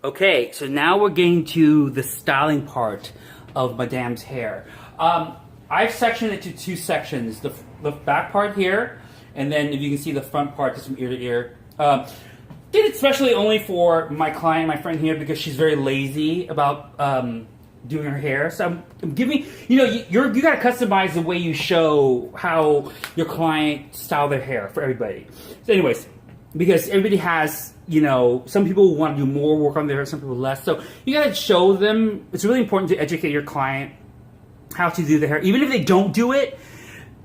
Okay, so now we're getting to the styling part of Madame's hair. I've sectioned it to two sections. The back part here, and then if you can see the front part just from ear to ear. Did it especially only for my client, my friend here, because she's very lazy about doing her hair. So I'm giving, you got to customize the way you show how your client style their hair for everybody. So anyways, because everybody has, some people want to do more work on their hair, some people less. So you got to show them. It's really important to educate your client how to do their hair. Even if they don't do it,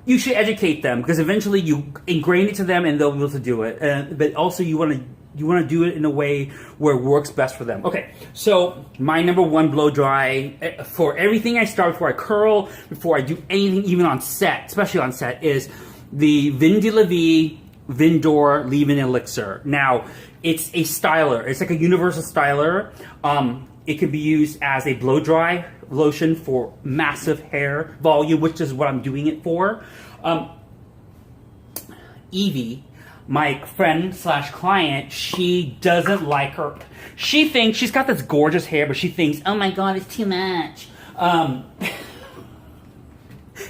you should educate them, because eventually you ingrain it to them and they'll be able to do it. But also you want to do it in a way where it works best for them. Okay, so my number one blow dry for everything I start before I curl, before I do anything, even on set, especially on set, is the Vin de la Vie Vindor Leave-In Elixir. Now, it's a styler. It's like a universal styler. It can be used as a blow dry lotion for massive hair volume, which is what I'm doing it for. Evie, my friend slash client, she doesn't like her. She thinks she's got this gorgeous hair, but she thinks, oh my god, it's too much.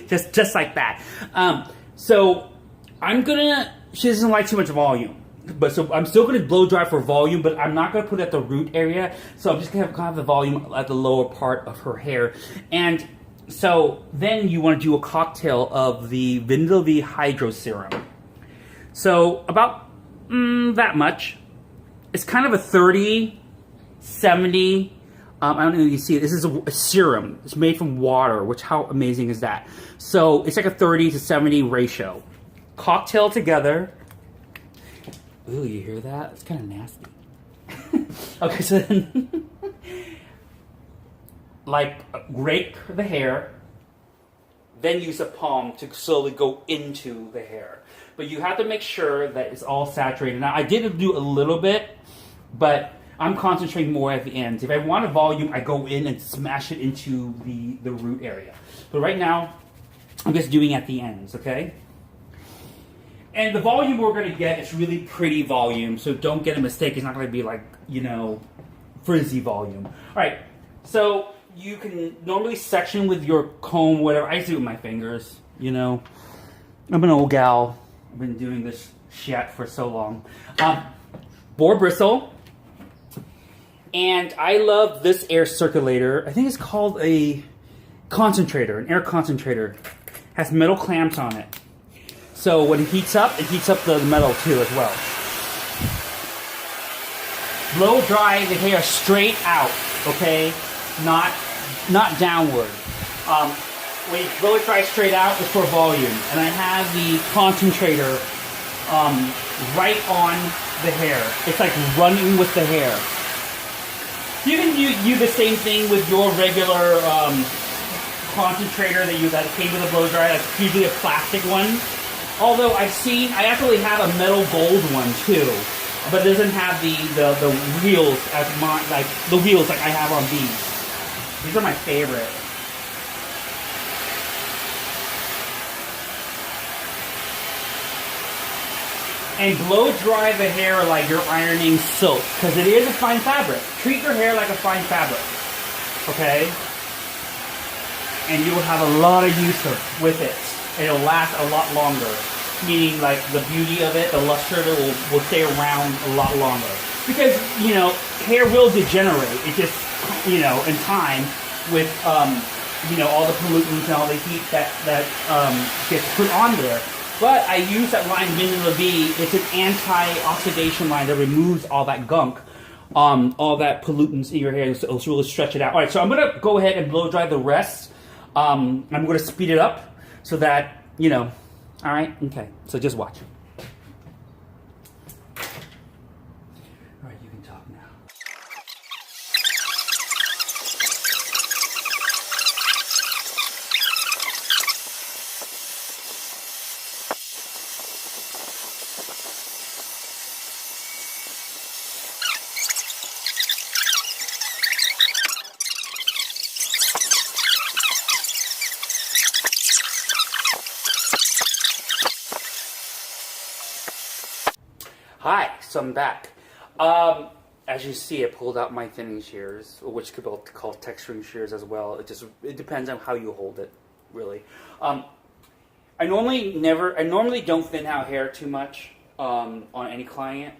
Just like that. So she doesn't like too much volume. But so I'm still going to blow dry for volume, but I'm not going to put it at the root area. So I'm just going to have the volume at the lower part of her hair. And so then you want to do a cocktail of the Vin de la Vie Hydro Serum. So about that much. It's kind of a 30, 70. I don't know if you can see it. This is a serum. It's made from water, which how amazing is that? So it's like a 30 to 70 ratio. Cocktail together. Ooh, you hear that? It's kind of nasty. Okay, so then, rake the hair, then use a palm to slowly go into the hair. But you have to make sure that it's all saturated. Now, I did do a little bit, but I'm concentrating more at the ends. If I want a volume, I go in and smash it into the root area. But right now, I'm just doing at the ends, okay? And the volume we're going to get is really pretty volume, so don't get a mistake. It's not going to be like, frizzy volume. All right, so you can normally section with your comb, whatever. I just do it with my fingers, I'm an old gal. I've been doing this shit for so long. Boar bristle. And I love this air circulator. I think it's called a concentrator, an air concentrator. Has metal clamps on it. So when it heats up the metal too as well. Blow dry the hair straight out, okay? Not downward. When you blow it dry straight out, it's for volume. And I have the concentrator right on the hair. It's like running with the hair. You can use the same thing with your regular concentrator that came with a blow dryer. That's usually a plastic one. Although I actually have a metal gold one too, but it doesn't have the wheels as the wheels like I have on these. These are my favorite. And blow dry the hair like you're ironing silk, because it is a fine fabric. Treat your hair like a fine fabric, okay? And you will have a lot of use with it. It'll last a lot longer, meaning like the beauty of it, the luster of it will stay around a lot longer. Because, hair will degenerate. It just, in time with, all the pollutants and all the heat that gets put on there. But I use that line Vin de la Vie. It's an anti-oxidation line that removes all that gunk, all that pollutants in your hair. So it'll really stretch it out. All right, so I'm going to go ahead and blow dry the rest. I'm going to speed it up. So that, all right, okay, so just watch. All right, you can talk now. Hi, so I'm back. as you see, I pulled out my thinning shears, which could be called texturing shears as well. It depends on how you hold it, really. I normally don't thin out hair too much on any client,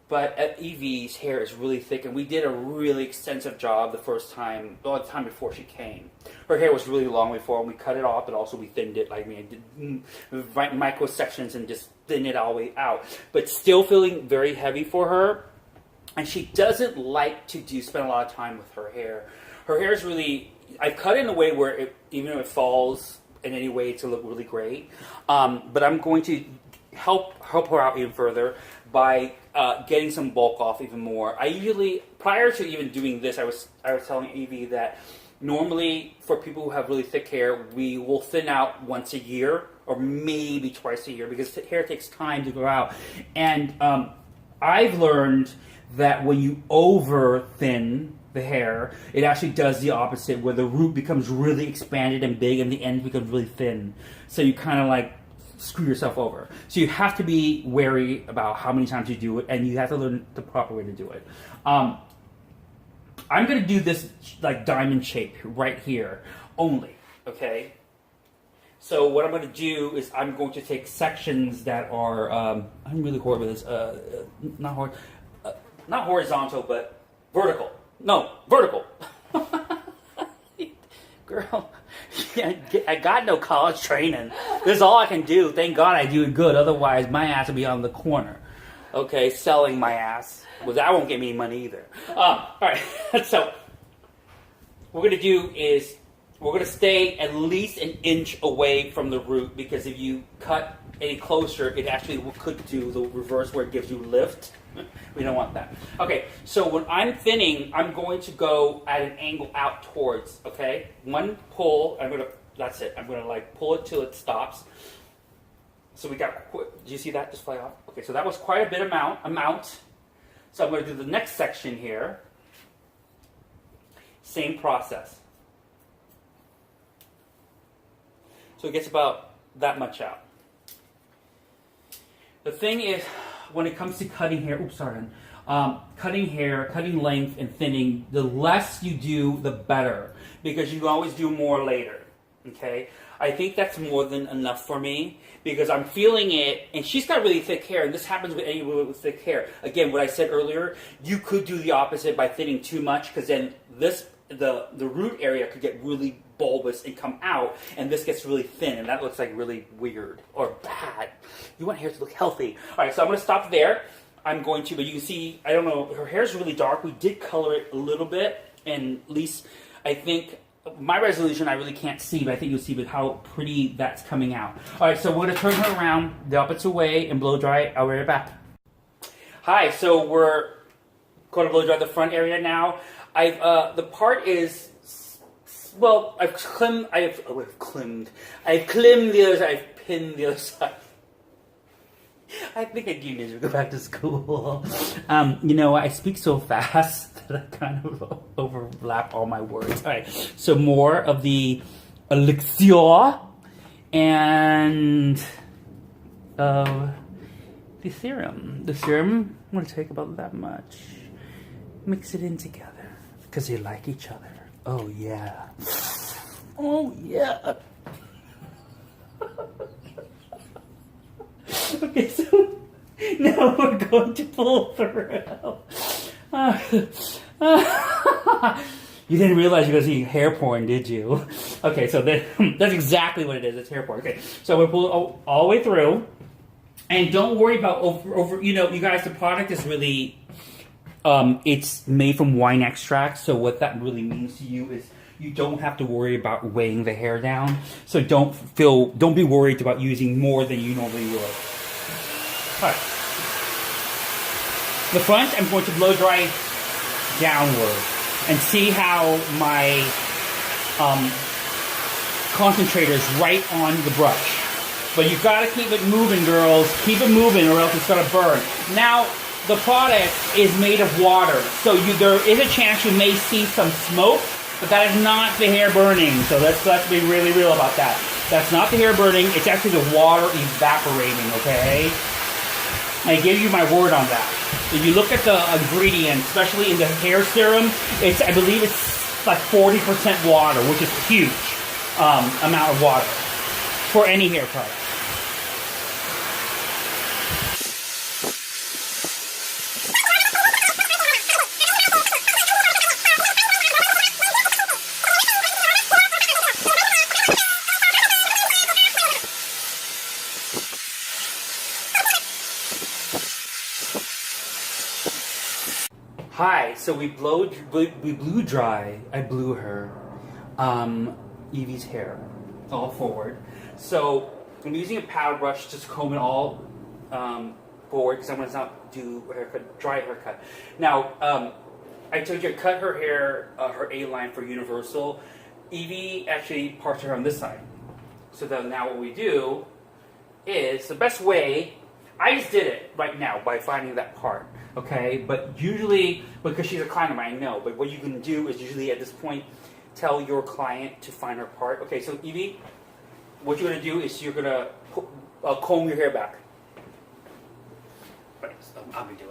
but at Evie's hair is really thick, and we did a really extensive job the time before she came. Her hair was really long before, and we cut it off, but also we thinned it. Like, I did micro sections and just thinned it all the way out, but still feeling very heavy for her. And she doesn't like to spend a lot of time with her hair. Her hair is really, I've cut it in a way where even if it falls in any way to look really great, but I'm going to help her out even further by getting some bulk off even more. I usually, prior to even doing this, I was telling Evie that normally for people who have really thick hair, we will thin out once a year or maybe twice a year because hair takes time to grow out. And I've learned that when you over thin the hair, it actually does the opposite, where the root becomes really expanded and big and the end becomes really thin. So you kind of like screw yourself over. So you have to be wary about how many times you do it, and you have to learn the proper way to do it. I'm going to do this like diamond shape right here only, okay? So what I'm going to do is I'm going to take sections that are, I'm really horrible with this, not horizontal, but vertical. No, vertical. Girl, I got no college training. This is all I can do. Thank God I do it good. Otherwise, my ass will be on the corner. Okay, selling my ass. Well, that won't get me money either. All right, so what we're going to do is we're going to stay at least an inch away from the root, because if you cut any closer, it actually could do the reverse where it gives you lift. We don't want that. Okay, so when I'm thinning, I'm going to go at an angle out towards, okay? One pull, that's it. I'm going to like pull it till it stops. So we got, do you see that just fly off? Okay, so that was quite a bit amount. So I'm going to do the next section here. Same process. So it gets about that much out. The thing is, when it comes to cutting hair, cutting hair, cutting length, and thinning, the less you do, the better, because you always do more later, okay? I think that's more than enough for me, because I'm feeling it, and she's got really thick hair, and this happens with anyone with thick hair. Again, what I said earlier, you could do the opposite by thinning too much, because then the root area could get really bulbous and come out, and this gets really thin, and that looks like really weird or bad. You want hair to look healthy. All right, so I'm going to stop there. I'm going to, but you can see, I don't know, her hair's really dark. We did color it a little bit, and at least I think my resolution I really can't see, but I think you'll see how pretty that's coming out. All right, so we're going to turn her around the opposite way and blow dry it. I'll be right back. Hi, so we're going to blow dry the front area now. The part is, well, I've climbed the other side, I've pinned the other side. I think I do need to go back to school. I speak so fast that I kind of overlap all my words. All right, so more of the elixir and the serum. The serum, I'm going to take about that much. Mix it in together because they like each other. Oh, yeah. Oh, yeah. Okay, so now we're going to pull through. You didn't realize you were going to see hair porn, did you? Okay, so that's exactly what it is. It's hair porn. Okay, so we'll pull all the way through. And don't worry about over. You guys, the product is really... it's made from wine extract, so what that really means to you is you don't have to worry about weighing the hair down. So don't be worried about using more than you normally would. All right. The front, I'm going to blow dry downward and see how my concentrator is right on the brush. But you've got to keep it moving, girls. Keep it moving, or else it's going to burn. Now, the product is made of water, so there is a chance you may see some smoke, but that is not the hair burning. So let's be really real about that. That's not the hair burning. It's actually the water evaporating, okay? I give you my word on that. If you look at the ingredients, especially in the hair serum, I believe it's like 40% water, which is a huge amount of water for any hair product. Hi, so we blew dry. I blew her, Evie's hair, all forward. So I'm using a paddle brush to comb it all forward because I'm going to not do a haircut, dry haircut. Now, I told you to cut her hair, her A-line for universal. Evie actually parts her hair on this side. So then now what we do is the best way. I just did it right now by finding that part, okay? But usually, because she's a client of mine, I know. But what you can do is usually at this point, tell your client to find her part. Okay, so Evie, what you're going to do is you're going to comb your hair back. Right, so I'm going to do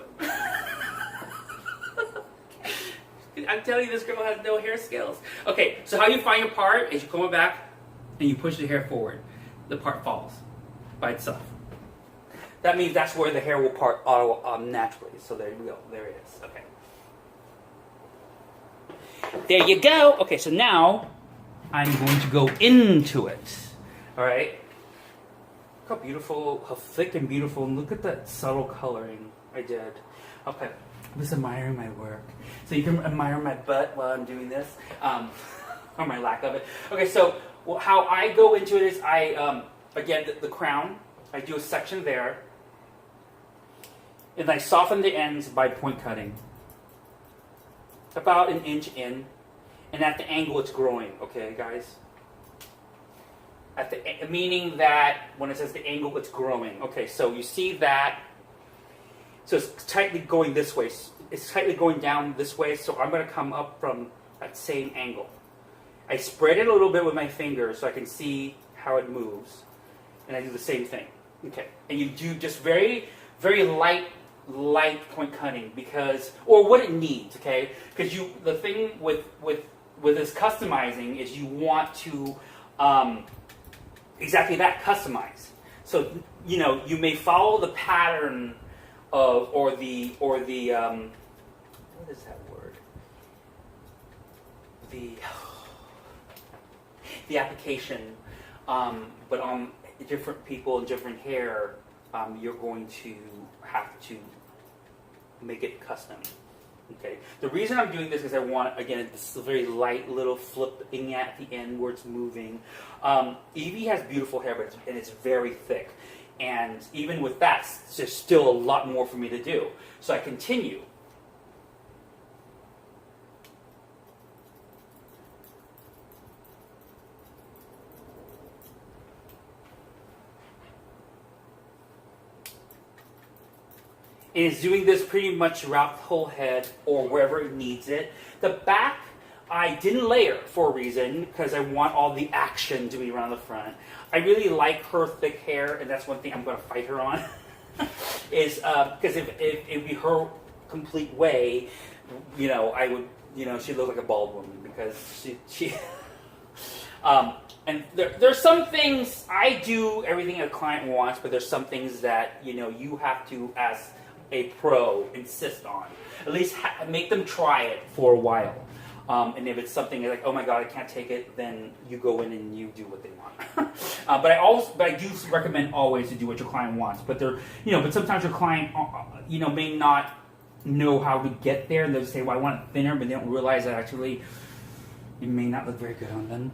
it. I'm telling you, this girl has no hair skills. Okay, so how you find your part is you comb it back and you push the hair forward. The part falls by itself. That means that's where the hair will part naturally. So there you go. There it is. Okay. There you go. Okay, so now I'm going to go into it. All right. Look how beautiful, how thick and beautiful, and look at that subtle coloring I did. Okay. I'm just admiring my work. So you can admire my butt while I'm doing this, or my lack of it. Okay, so how I go into it is again, the crown, I do a section there. And I soften the ends by point cutting. About an inch in. And at the angle it's growing, okay guys? Meaning that when it says the angle it's growing. Okay, so you see that. So it's tightly going this way. It's tightly going down this way, so I'm going to come up from that same angle. I spread it a little bit with my finger so I can see how it moves. And I do the same thing. Okay, and you do just very, very light point cutting or what it needs, okay? Because the thing with this customizing is you want to exactly that, customize. So you may follow the pattern of or the what is that word? The application, but on different people and different hair, you're going to have to make it custom. Okay. The reason I'm doing this is I want, again, this very light little flipping at the end where it's moving. Evie has beautiful hair, and it's very thick. And even with that, there's still a lot more for me to do. So I continue. And it's doing this pretty much throughout the whole head or wherever it needs it. The back, I didn't layer for a reason because I want all the action to be around the front. I really like her thick hair, and that's one thing I'm going to fight her on. Is because if it be her complete way, I would, she'd look like a bald woman because she and there's some things I do everything a client wants, but there's some things that you have to, as a pro, insist on. At least make them try it for a while. And if it's something like, oh my god, I can't take it, then you go in and you do what they want. But I do recommend always to do what your client wants. But but sometimes your client, may not know how to get there, and they'll say, well, I want it thinner, but they don't realize that actually it may not look very good on them.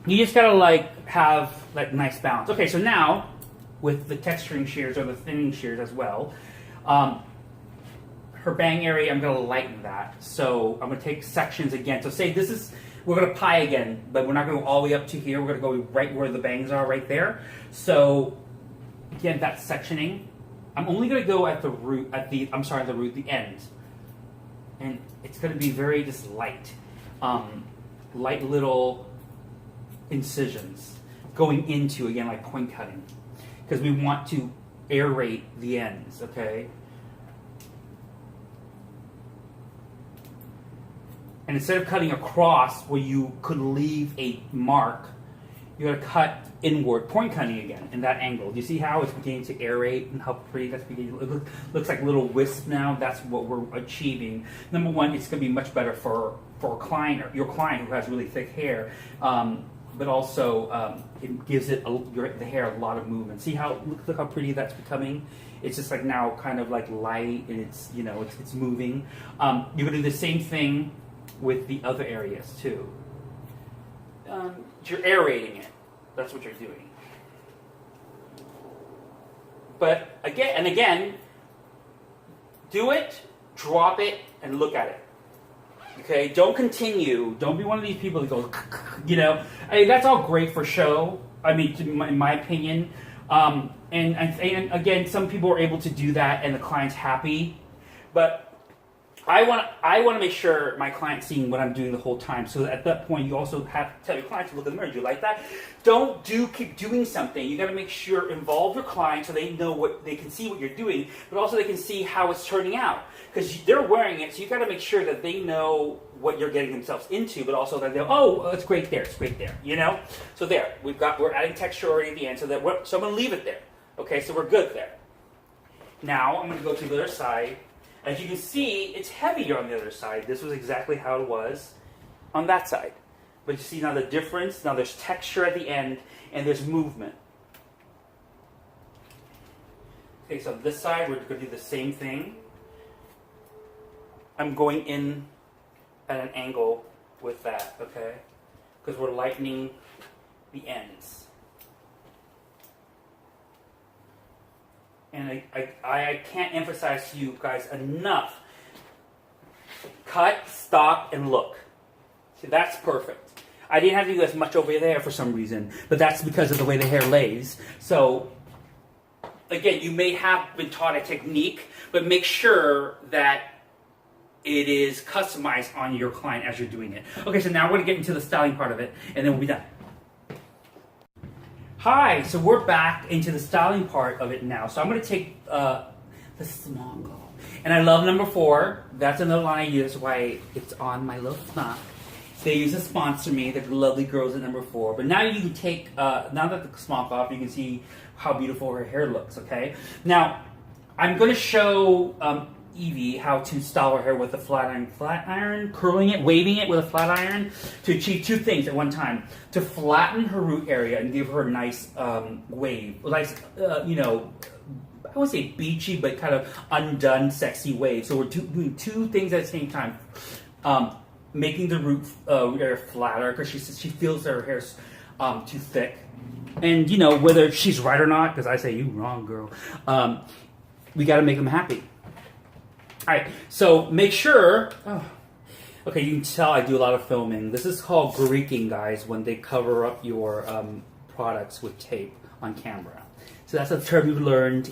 You just gotta have nice balance. Okay, so now with the texturing shears or the thinning shears as well, her bang area, I'm gonna lighten that. So I'm gonna take sections again. So say we're gonna pie again, but we're not gonna go all the way up to here. We're gonna go right where the bangs are, right there. So again, that sectioning. I'm only gonna go at the root, the end. And it's gonna be very just light. Light little incisions going into, again, like point cutting. Because we want to aerate the ends, okay? And instead of cutting across where you could leave a mark, you're going to cut inward, point cutting again in that angle. Do you see how it's beginning to aerate and how pretty that's beginning? It looks like a little wisp now. That's what we're achieving. Number one, it's going to be much better for a client, or your client who has really thick hair, but also it gives the hair a lot of movement. See how look how pretty that's becoming. It's just like now kind of like light, and it's it's moving. You're going to do the same thing with the other areas too. You're aerating it. That's what you're doing. But again, do it, drop it, and look at it. Okay? Don't continue. Don't be one of these people that goes, I mean, that's all great for show. I mean, in my opinion. And again, some people are able to do that, and the client's happy. But I want to make sure my client's seeing what I'm doing the whole time. So at that point, you also have to tell your client to look in the mirror. Do you like that? Don't keep doing something. You got to make sure involve your client so they know they can see what you're doing, but also they can see how it's turning out because they're wearing it. So you got to make sure that they know what you're getting themselves into, but also that it's great there. It's great there. So there we're adding texture already at the end. So I'm going to leave it there. Okay, so we're good there. Now I'm going to go to the other side. As you can see, it's heavier on the other side. This was exactly how it was on that side. But you see now the difference? Now there's texture at the end, and there's movement. Okay, so this side, we're going to do the same thing. I'm going in at an angle with that, okay? Because we're lightening the ends. And I can't emphasize to you guys enough. Cut, stop, and look. See, that's perfect. I didn't have to do as much over there for some reason, but that's because of the way the hair lays. So, again, you may have been taught a technique, but make sure that it is customized on your client as you're doing it. Okay, so now we're going to get into the styling part of it, and then we'll be done. Hi, so we're back into the styling part of it now. So I'm going to take the small girl. And I love number 4. That's another line I use. That's why it's on my little snock. They used to sponsor me, the lovely girls at number 4. But now you can take, now that the smock off, you can see how beautiful her hair looks, okay? Now, I'm going to show Evie how to style her hair with a flat iron, curling it, waving it with a flat iron to achieve 2 things at one time. To flatten her root area and give her a nice wave. Nice, I wouldn't say beachy, but kind of undone, sexy wave. So we're doing 2 things at the same time. Making the root area flatter because she feels that her hair's too thick. And, whether she's right or not, because I say, you wrong, girl, we got to make them happy. All right, so make sure, okay, you can tell I do a lot of filming. This is called greeking, guys, when they cover up your products with tape on camera. So that's a term you learned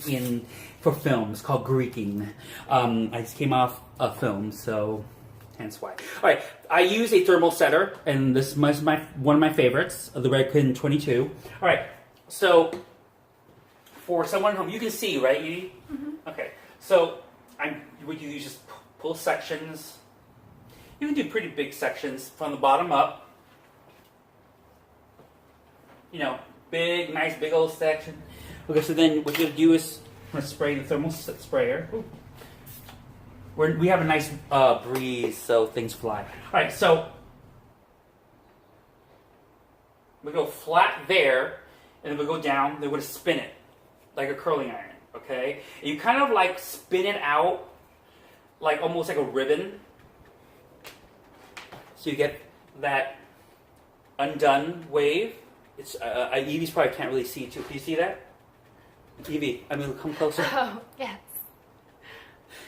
for film. It's called greeking. I just came off a film, so hence why. All right, I use a thermal setter, and this is one of my favorites, the Redken 22. All right, so for someone at home, you can see, right, Edie? Mm-hmm. Okay, so what you do is just pull sections. You can do pretty big sections from the bottom up. Big, nice, big old section. Okay, so then what you're going to do is I'm going to spray the thermal sprayer. Ooh. We have a nice breeze, so things fly. All right, so we go flat there, and then we go down. Then we're going to spin it like a curling iron. Okay, and you kind of like spin it out, like almost like a ribbon. So you get that undone wave. It's Evie's probably can't really see too. Can you see that? Evie, come closer. Oh, yes.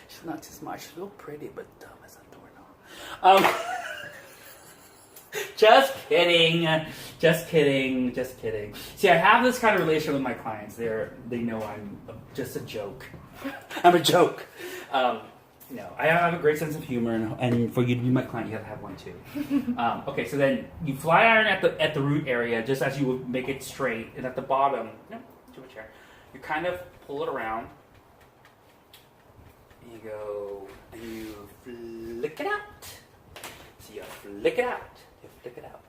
She's not too smart. She's real pretty, but dumb as a doorknob. Just kidding. Just kidding. Just kidding. See, I have this kind of relationship with my clients. They know I'm just a joke. I'm a joke. I have a great sense of humor, and for you to be my client, you have to have one too. Okay, so then you flat iron at the root area, just as you would make it straight, and at the bottom, no, too much hair. you kind of pull it around. And you go, and you flick it out. So you flick it out. You flick it out.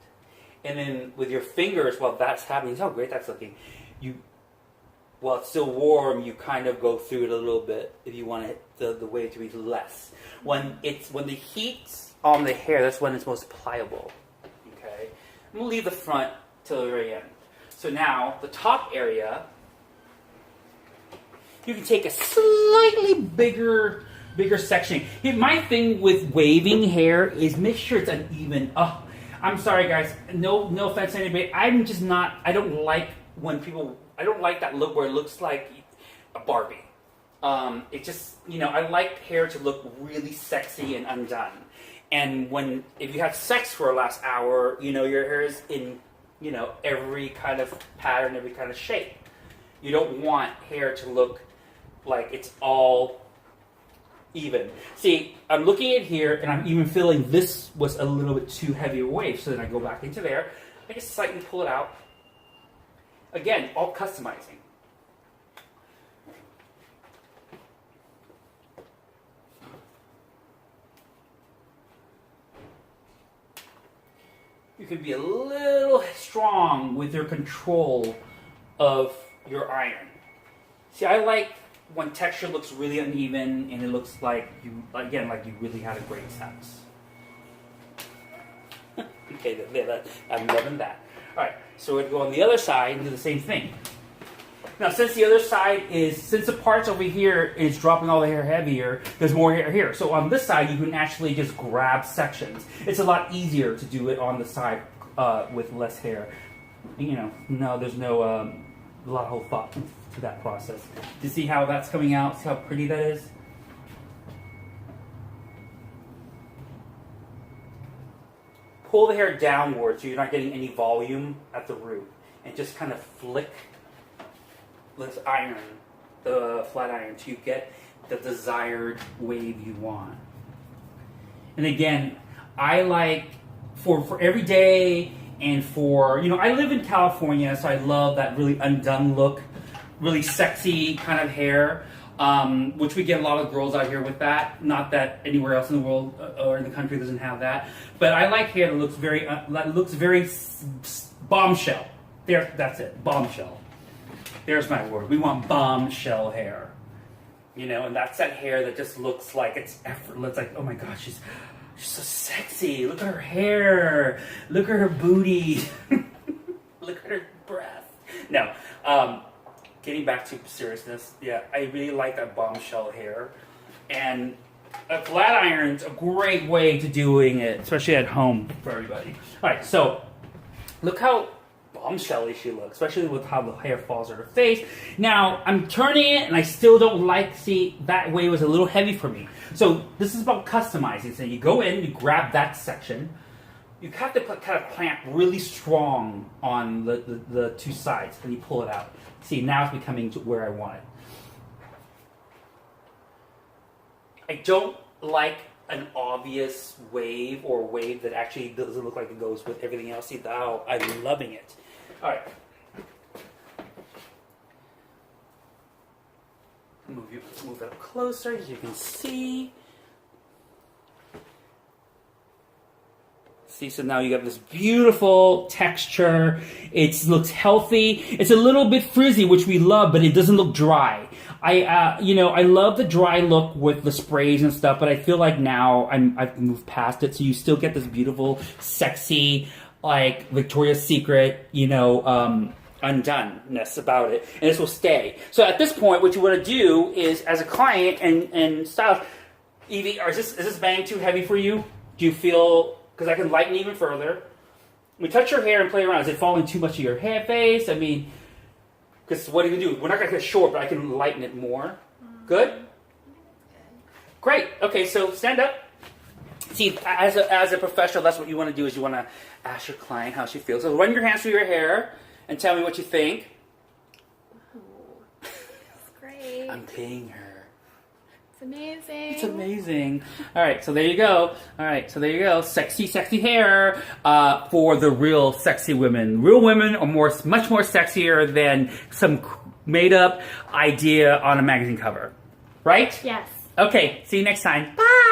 And then with your fingers, while that's happening, see how great that's looking. While it's still warm, you kind of go through it a little bit if you want it the wave to be less. When the heat's on the hair, that's when it's most pliable. Okay, I'm gonna leave the front till the very end. So now the top area, you can take a slightly bigger section. My thing with waving hair is make sure it's uneven. Oh, I'm sorry, guys. No offense to anybody. I'm just not. I don't like when people. I don't like that look where it looks like a Barbie. It just, I like hair to look really sexy and undone. And if you have sex for the last hour, your hair is in, every kind of pattern, every kind of shape. You don't want hair to look like it's all even. See, I'm looking at here, and I'm even feeling this was a little bit too heavy a wave. So then I go back into there. I just slightly pull it out. Again, all customizing. You can be a little strong with your control of your iron. See, I like when texture looks really uneven and it looks like you really had a great sex. Okay, I'm loving that. All right, so we're going to go on the other side and do the same thing. Now, since the parts over here is dropping all the hair heavier, there's more hair here. So on this side, you can actually just grab sections. It's a lot easier to do it on the side with less hair. There's no a lot of whole thought to that process. Do you see how that's coming out? See how pretty that is? Pull the hair downward so you're not getting any volume at the root. And just kind of flick this iron, the flat iron, to get the desired wave you want. And again, I like, for every day and for, I live in California, so I love that really undone look, really sexy kind of hair. Which we get a lot of girls out here with that. Not that anywhere else in the world or in the country doesn't have that. But I like hair that looks very bombshell. There, that's it, bombshell. There's my word. We want bombshell hair. And that's that hair that just looks like it's effortless. Like, oh my gosh, she's so sexy. Look at her hair. Look at her booty. Look at her breath. No. Getting back to seriousness, yeah, I really like that bombshell hair. And a flat iron's a great way to doing it, especially at home for everybody. All right, so look how bombshelly she looks, especially with how the hair falls on her face. Now, I'm turning it, and I still don't that wave was a little heavy for me. So this is about customizing. So you go in, you grab that section. You have to kind of clamp really strong on the two sides, and you pull it out. See, now it's becoming to where I want it. I don't like an obvious wave or wave that actually doesn't look like it goes with everything else. See, now I'm loving it. All right. Move it up closer, as you can see. See, so now you got this beautiful texture. It looks healthy. It's a little bit frizzy, which we love, but it doesn't look dry. I love the dry look with the sprays and stuff, but I feel like now I've moved past it. So you still get this beautiful, sexy, like Victoria's Secret, undoneness about it, and this will stay. So at this point, what you want to do is, as a client and stylist, Evie, is this bang too heavy for you? Do you feel? Because I can lighten even further. We touch your hair and play around. Is it falling too much of your hair face? I mean, because what do you do? We're not going to get short, but I can lighten it more. Good? Great. Okay, so stand up. See, as a professional, that's what you want to do, is you want to ask your client how she feels. So run your hands through your hair and tell me what you think. Ooh, that's great. I'm paying her It's amazing. It's amazing. All right, so there you go. All right, so there you go. Sexy, sexy hair for the real sexy women. Real women are much more sexier than some made-up idea on a magazine cover. Right? Yes. Okay, see you next time. Bye.